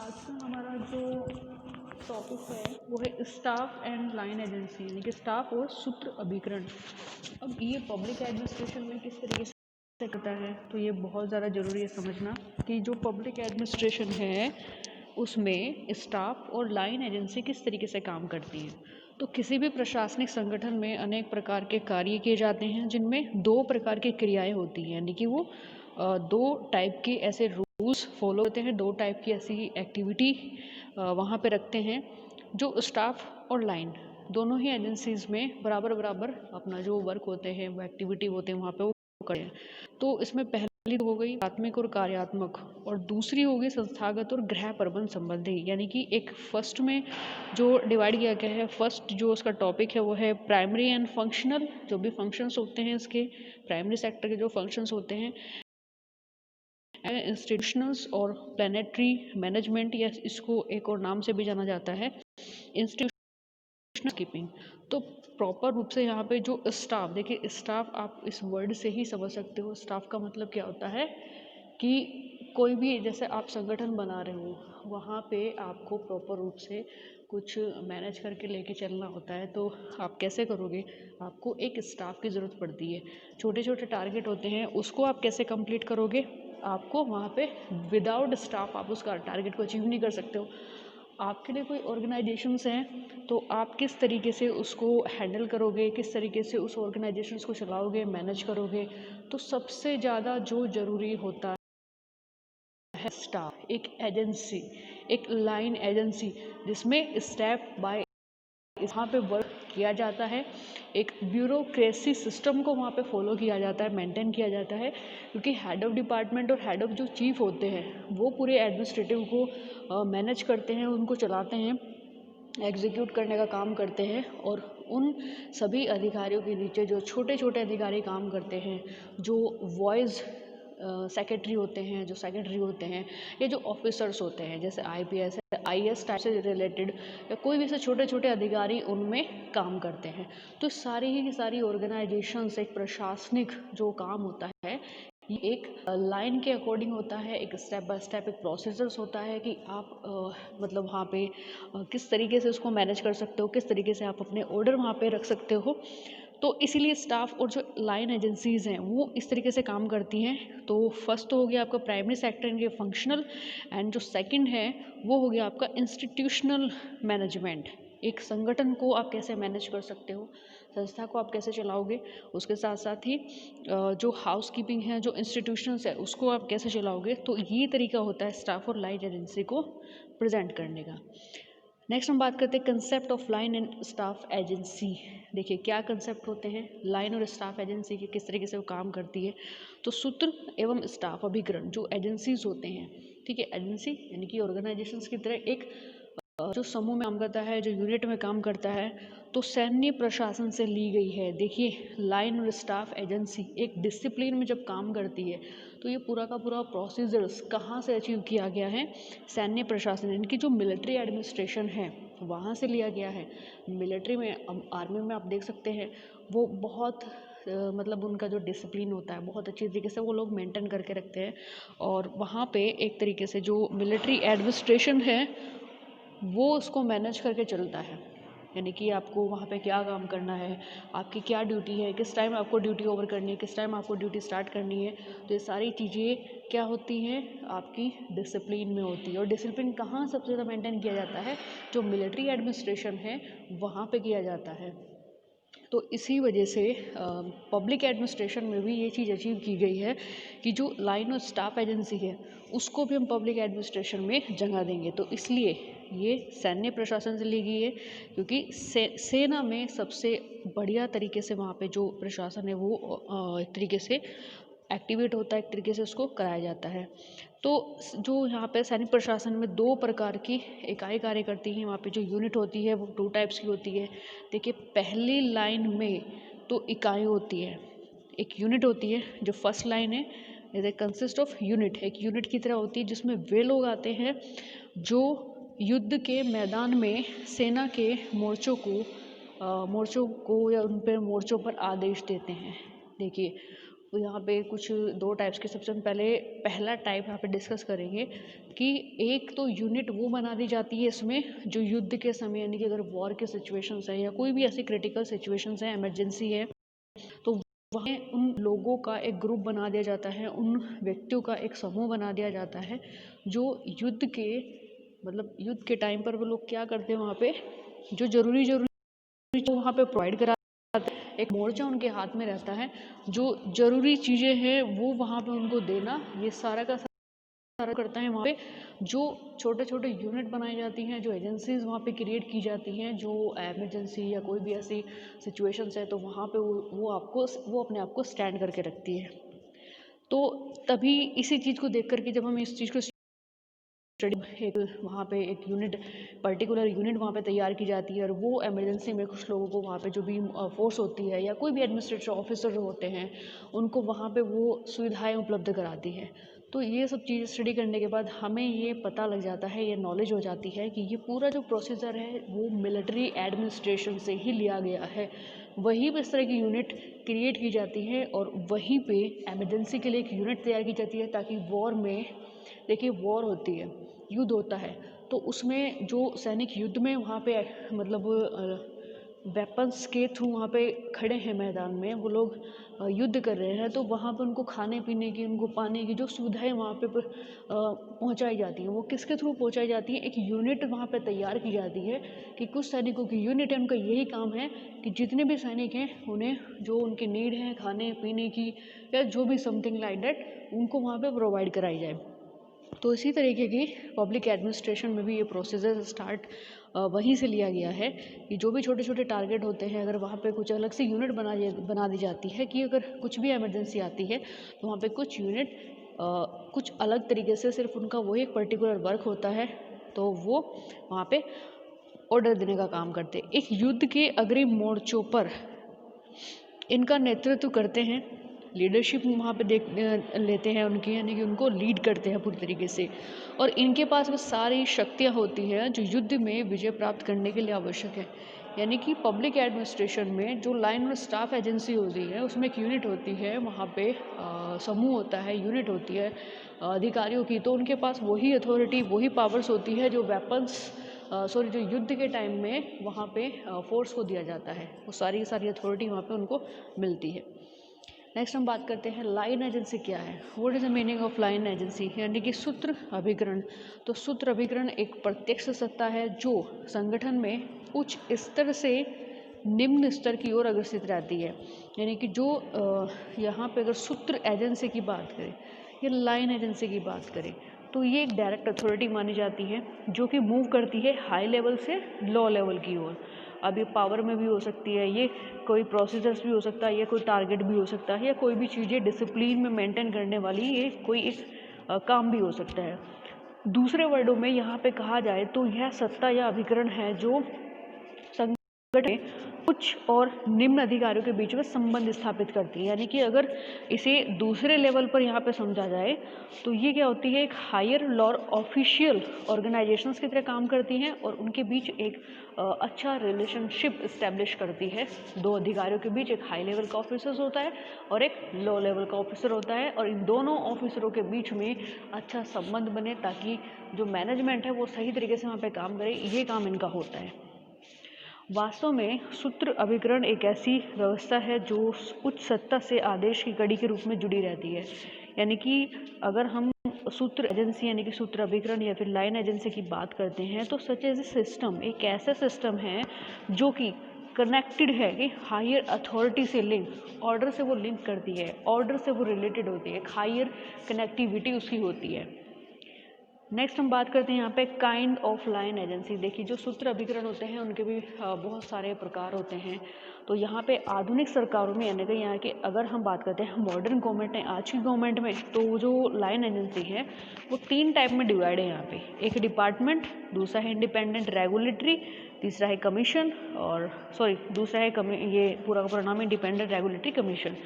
आज का हमारा जो टॉपिक है वो है स्टाफ एंड लाइन एजेंसी, यानी कि स्टाफ और सूत्र अभिकरण। अब ये पब्लिक एडमिनिस्ट्रेशन में किस तरीके से करता है, तो ये बहुत ज़्यादा ज़रूरी है समझना कि जो पब्लिक एडमिनिस्ट्रेशन है उसमें स्टाफ और लाइन एजेंसी किस तरीके से काम करती है। तो किसी भी प्रशासनिक संगठन में अनेक प्रकार के कार्य किए जाते हैं, जिनमें दो प्रकार की क्रियाएं होती हैं, यानी कि वो दो टाइप के ऐसे रूल्स फॉलो होते हैं, दो टाइप की ऐसी एक्टिविटी वहाँ पे रखते हैं जो स्टाफ और लाइन दोनों ही एजेंसीज़ में बराबर बराबर अपना जो वर्क होते हैं, वो एक्टिविटी होते हैं वहाँ पे वो करें। तो इसमें पहली हो गई प्राथमिक और कार्यात्मक, और दूसरी हो गई संस्थागत और गृह प्रबंध संबंधी। यानी कि एक फर्स्ट में जो डिवाइड किया गया है, फर्स्ट जो उसका टॉपिक है वो है प्राइमरी एंड फंक्शनल, जो भी फंक्शंस होते हैं इसके प्राइमरी सेक्टर के जो फंक्शंस होते हैं, इंस्टीट्यूशनल्स और प्लानिटरी मैनेजमेंट, या इसको एक और नाम से भी जाना जाता है इंस्टीट्यूशनल कीपिंग। तो प्रॉपर रूप से यहाँ पे जो स्टाफ, देखिए स्टाफ आप इस वर्ड से ही समझ सकते हो स्टाफ का मतलब क्या होता है कि कोई भी जैसे आप संगठन बना रहे हो वहाँ पे आपको प्रॉपर रूप से कुछ मैनेज करके लेके चलना होता है। तो आप कैसे करोगे, आपको एक स्टाफ की ज़रूरत पड़ती है। छोटे छोटे टारगेट होते हैं, उसको आप कैसे कंप्लीट करोगे, आपको वहाँ पे विदाउट स्टाफ आप उसका टारगेट को अचीव नहीं कर सकते हो। आपके लिए कोई ऑर्गेनाइजेशंस हैं तो आप किस तरीके से उसको हैंडल करोगे, किस तरीके से उस ऑर्गेनाइजेशंस को चलाओगे, मैनेज करोगे। तो सबसे ज़्यादा जो ज़रूरी होता है स्टाफ, एक एजेंसी, एक लाइन एजेंसी जिसमें स्टेप बाय यहाँ पे वर्क किया जाता है, एक ब्यूरोक्रेसी सिस्टम को वहाँ पे फॉलो किया जाता है, मेंटेन किया जाता है। क्योंकि हेड ऑफ डिपार्टमेंट और हेड ऑफ जो चीफ होते हैं वो पूरे एडमिनिस्ट्रेटिव को मैनेज करते हैं, उनको चलाते हैं, एग्जीक्यूट करने का काम करते हैं। और उन सभी अधिकारियों के नीचे जो छोटे छोटे अधिकारी काम करते हैं, जो वॉइस सेक्रेटरी होते हैं, जो सेक्रेटरी होते हैं, या जो ऑफिसर्स होते हैं जैसे आईपीएस है, आईएएस टाइप से रिलेटेड, या कोई भी से छोटे छोटे अधिकारी उनमें काम करते हैं। तो सारी ही सारी ऑर्गेनाइजेशंस, एक प्रशासनिक जो काम होता है ये एक लाइन के अकॉर्डिंग होता है, एक स्टेप बाय स्टेप एक प्रोसीजर्स होता है कि आप मतलब वहाँ पे किस तरीके से उसको मैनेज कर सकते हो, किस तरीके से आप अपने ऑर्डर वहाँ पे रख सकते हो। तो इसीलिए स्टाफ और जो लाइन एजेंसीज़ हैं वो इस तरीके से काम करती हैं। तो फर्स्ट तो हो गया आपका प्राइमरी सेक्टर इनके फंक्शनल, एंड जो सेकंड है वो हो गया आपका इंस्टीट्यूशनल मैनेजमेंट। एक संगठन को आप कैसे मैनेज कर सकते हो, संस्था को आप कैसे चलाओगे, उसके साथ साथ ही जो हाउस कीपिंग है, जो इंस्टीट्यूशंस है उसको आप कैसे चलाओगे। तो ये तरीका होता है स्टाफ और लाइन एजेंसी को प्रेजेंट करने का। नेक्स्ट हम बात करते हैं concept of line and staff agency. देखिए क्या कंसेप्ट होते हैं लाइन और स्टाफ एजेंसी के, किस तरीके से वो काम करती है। तो सूत्र एवं स्टाफ अभिकरण जो एजेंसीज होते हैं, ठीक है, एजेंसी यानी कि ऑर्गेनाइजेशंस की तरह एक जो समूह में काम करता है, जो यूनिट में काम करता है, तो सैन्य प्रशासन से ली गई है। देखिए लाइन और स्टाफ एजेंसी एक डिसिप्लिन में जब काम करती है तो ये पूरा का पूरा प्रोसीजर्स कहाँ से अचीव किया गया है, सैन्य प्रशासन यानी कि जो मिलिट्री एडमिनिस्ट्रेशन है वहाँ से लिया गया है। मिलिट्री में, आर्मी में आप देख सकते हैं वो बहुत मतलब उनका जो डिसिप्लिन होता है बहुत अच्छी तरीके से वो लोग मेंटेन करके रखते हैं। और वहाँ पे एक तरीके से जो मिलिट्री एडमिनिस्ट्रेशन है वो उसको मैनेज करके चलता है। यानी कि आपको वहाँ पे क्या काम करना है, आपकी क्या ड्यूटी है, किस टाइम आपको ड्यूटी ओवर करनी है, किस टाइम आपको ड्यूटी स्टार्ट करनी है। तो ये सारी चीज़ें क्या होती हैं, आपकी डिसिप्लिन में होती है। और डिसिप्लिन कहाँ सबसे ज़्यादा मेंटेन किया जाता है, जो मिलिट्री एडमिनिस्ट्रेशन है वहाँ पे किया जाता है। तो इसी वजह से पब्लिक एडमिनिस्ट्रेशन में भी ये चीज़ अचीव की गई है कि जो लाइन और स्टाफ एजेंसी है उसको भी हम पब्लिक एडमिनिस्ट्रेशन में जगह देंगे। तो इसलिए ये सैन्य प्रशासन से ली गई है, क्योंकि सेना में सबसे बढ़िया तरीके से वहाँ पे जो प्रशासन है वो एक तरीके से एक्टिवेट होता है, एक तरीके से उसको कराया जाता है। तो जो यहाँ पे सैनिक प्रशासन में दो प्रकार की इकाई कार्य करती हैं, वहाँ पे जो यूनिट होती है वो टू टाइप्स की होती है। देखिए पहली लाइन में तो इकाई होती है, एक यूनिट होती है जो फर्स्ट लाइन है, इट कंसिस्ट ऑफ यूनिट, एक यूनिट की तरह होती है जिसमें वे लोग आते हैं जो युद्ध के मैदान में सेना के मोर्चों को या उन पर मोर्चों पर आदेश देते हैं। देखिए तो यहाँ पे कुछ 2 टाइप्स के सबसे पहले पहला टाइप यहाँ पे डिस्कस करेंगे कि एक तो यूनिट वो बना दी जाती है इसमें जो युद्ध के समय यानी कि अगर वॉर के सिचुएशंस है या कोई भी ऐसी क्रिटिकल सिचुएशंस है, इमरजेंसी है, तो वहाँ उन लोगों का एक ग्रुप बना दिया जाता है, उन व्यक्तियों का एक समूह बना दिया जाता है जो युद्ध के मतलब युद्ध के टाइम पर वो लोग क्या करते हैं वहाँ पे जो ज़रूरी तो वहाँ पे प्रोवाइड कराते हैं। एक मोर्चा उनके हाथ में रहता है, जो ज़रूरी चीज़ें हैं वो वहाँ पे उनको देना, ये सारा का सारा करता है वहाँ पे। जो छोटे छोटे यूनिट बनाई जाती हैं, जो एजेंसीज वहाँ पे क्रिएट की जाती हैं, जो इमरजेंसी या कोई भी ऐसी सिचुएशंस है तो वहाँ पे वो अपने आप को स्टैंड करके रखती है। तो तभी इसी चीज़ को देख कर के जब हम इस चीज़ को एक वहाँ पे एक यूनिट पर्टिकुलर यूनिट वहाँ पे तैयार की जाती है और वो इमरजेंसी में कुछ लोगों को वहाँ पे जो भी फोर्स होती है या कोई भी एडमिनिस्ट्रेटिव ऑफिसर जो होते हैं उनको वहाँ पे वो सुविधाएं उपलब्ध कराती है। तो ये सब चीज़ स्टडी करने के बाद हमें ये पता लग जाता है, ये नॉलेज हो जाती है कि ये पूरा जो प्रोसीजर है वो मिलिट्री एडमिनिस्ट्रेशन से ही लिया गया है। वहीं पे इस तरह की यूनिट क्रिएट की जाती है और वहीं पे इमरजेंसी के लिए एक यूनिट तैयार की जाती है ताकि वॉर में देखिए वॉर होती है, युद्ध होता है, तो उसमें जो सैनिक युद्ध में वहाँ पे मतलब वेपन्स के थ्रू वहाँ पे खड़े हैं मैदान में, वो लोग युद्ध कर रहे हैं, तो वहाँ पे उनको खाने पीने की, उनको पानी की जो सुविधाएं वहाँ पे पहुँचाई जाती हैं, वो किसके थ्रू पहुँचाई जाती है? एक यूनिट वहाँ पे तैयार की जाती है कि कुछ सैनिकों की यूनिट है, उनका यही काम है कि जितने भी सैनिक हैं उन्हें जो उनकी नीड है खाने पीने की या जो भी समथिंग लाइक दैट उनको वहाँ पे प्रोवाइड कराई जाए। तो इसी तरीके की पब्लिक एडमिनिस्ट्रेशन में भी ये प्रोसीजर स्टार्ट वहीं से लिया गया है कि जो भी छोटे छोटे टारगेट होते हैं अगर वहाँ पे कुछ अलग से यूनिट बना दी जाती है कि अगर कुछ भी इमरजेंसी आती है तो वहाँ पे कुछ यूनिट कुछ अलग तरीके से सिर्फ उनका वही एक पर्टिकुलर वर्क होता है, तो वो वहाँ पे ऑर्डर देने का काम करते हैं। एक युद्ध के अग्रिम मोर्चों पर इनका नेतृत्व करते हैं, लीडरशिप वहाँ पे लेते हैं उनकी, यानी कि उनको लीड करते हैं पूरी तरीके से, और इनके पास वो सारी शक्तियाँ होती हैं जो युद्ध में विजय प्राप्त करने के लिए आवश्यक है। यानी कि पब्लिक एडमिनिस्ट्रेशन में जो लाइन और स्टाफ एजेंसी होती है उसमें एक यूनिट होती है, वहाँ पे समूह होता है, यूनिट होती है अधिकारियों की, तो उनके पास वही अथॉरिटी वही पावर्स होती है जो वेपन्स जो युद्ध के टाइम में वहाँ पे फोर्स को दिया जाता है, वो सारी की सारी अथॉरिटी वहाँ पे उनको मिलती है। नेक्स्ट हम बात करते हैं लाइन एजेंसी क्या है। What is the meaning of line agency? यानी कि सूत्र अभिकरण। तो सूत्र अभिकरण एक प्रत्यक्ष सत्ता है जो संगठन में उच्च स्तर से निम्न स्तर की ओर अग्रसित रहती है। यानी कि जो यहाँ पे अगर सूत्र एजेंसी की बात करें या लाइन एजेंसी की बात करें तो ये एक डायरेक्ट अथॉरिटी मानी जाती है जो कि मूव करती है हाई लेवल से लो लेवल की ओर। अब ये पावर में भी हो सकती है, ये कोई प्रोसीजर्स भी हो सकता है, ये कोई टारगेट भी हो सकता है, या कोई भी चीज़ें डिसिप्लिन में मेंटेन करने वाली ये कोई एक काम भी हो सकता है। दूसरे वर्डों में यहाँ पे कहा जाए तो यह सत्ता या अभिकरण है जो संगठन में उच्च और निम्न अधिकारियों के बीच में संबंध स्थापित करती है। यानी कि अगर इसे दूसरे लेवल पर यहाँ पे समझा जाए तो ये क्या होती है, एक हायर लॉ ऑफिशियल ऑर्गेनाइजेशंस की तरह काम करती हैं और उनके बीच एक अच्छा रिलेशनशिप इस्टेब्लिश करती है। दो अधिकारियों के बीच एक हाई लेवल का ऑफिसर होता है और एक लो लेवल का ऑफिसर होता है, और इन दोनों ऑफिसरों के बीच में अच्छा संबंध बने ताकि जो मैनेजमेंट है वो सही तरीके से वहाँ पे काम करे, ये काम इनका होता है। वास्तव में सूत्र अभिकरण एक ऐसी व्यवस्था है जो उच्च सत्ता से आदेश की कड़ी के रूप में जुड़ी रहती है। यानी कि अगर हम सूत्र एजेंसी यानी कि सूत्र अभिकरण या फिर लाइन एजेंसी की बात करते हैं तो सच एज ए सिस्टम एक ऐसा सिस्टम है जो कि कनेक्टेड है कि हायर अथॉरिटी से लिंक, ऑर्डर से वो लिंक करती है, ऑर्डर से वो रिलेटेड होती है, एक हायर कनेक्टिविटी उसकी होती है। नेक्स्ट हम बात करते हैं यहाँ पे काइंड ऑफ लाइन एजेंसी। देखिए जो सूत्र अभिकरण होते हैं उनके भी बहुत सारे प्रकार होते हैं। तो यहाँ पे आधुनिक सरकारों में यानी कि यहाँ के अगर हम बात करते हैं मॉडर्न गवर्नमेंट है, आज की गवर्नमेंट में, तो जो लाइन एजेंसी है वो 3 टाइप में डिवाइड है यहाँ पे। एक डिपार्टमेंट, दूसरा है इंडिपेंडेंट रेगुलेटरी, तीसरा है कमीशन, और दूसरा है ये पूरा का पूरा नाम इंडिपेंडेंट रेगुलेटरी कमीशन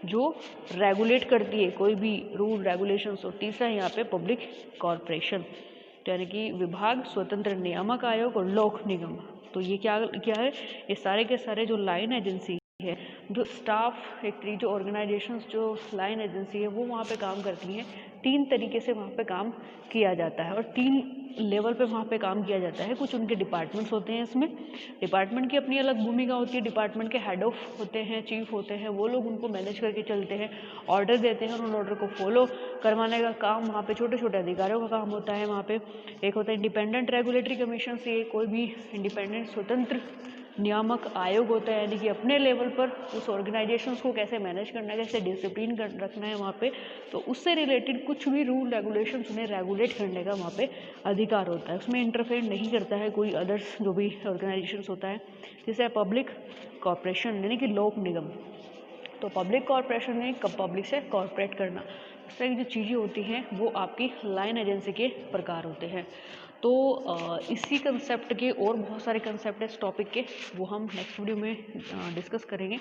जो रेगुलेट करती है कोई भी रूल रेगुलेशंस। और तीसरा यहाँ पे पब्लिक कॉरपोरेशन, तो यानी कि विभाग, स्वतंत्र नियामक आयोग और लोक निगम। तो ये क्या क्या है, ये सारे के सारे जो लाइन एजेंसी है। जो स्टाफ एक जो ऑर्गेनाइजेशंस जो लाइन एजेंसी है वो वहाँ पे काम करती हैं, 3 तरीके से वहाँ पे काम किया जाता है और 3 लेवल पे वहाँ पे काम किया जाता है। कुछ उनके डिपार्टमेंट्स होते हैं, इसमें डिपार्टमेंट की अपनी अलग भूमिका होती है। डिपार्टमेंट के हेड ऑफ होते हैं, चीफ होते हैं, वो लोग उनको मैनेज करके चलते हैं, ऑर्डर देते हैं और उन ऑर्डर को फॉलो करवाने का काम वहाँ पे छोटे छोटे अधिकारियों का काम होता है। वहाँ पे एक होता है इंडिपेंडेंट रेगुलेटरी कमीशन, से कोई भी इंडिपेंडेंट स्वतंत्र नियामक आयोग होता है, यानी कि अपने लेवल पर उस ऑर्गेनाइजेशंस को कैसे मैनेज करना है, कैसे डिसिप्लिन रखना है वहाँ पे, तो उससे रिलेटेड कुछ भी रूल रेगुलेशंस उन्हें रेगुलेट करने का वहाँ पे अधिकार होता है। उसमें इंटरफेयर नहीं करता है कोई अदर्स जो भी ऑर्गेनाइजेशंस होता है। जैसे पब्लिक कॉर्पोरेशन यानी कि लोक निगम, तो पब्लिक कॉर्पोरेशन में पब्लिक से कॉर्पोरेट करना, इस तरह की जो चीज़ें होती हैं वो आपकी लाइन एजेंसी के प्रकार होते हैं। तो इसी कंसेप्ट के और बहुत सारे कंसेप्ट है इस टॉपिक के, वो हम नेक्स्ट वीडियो में डिस्कस करेंगे।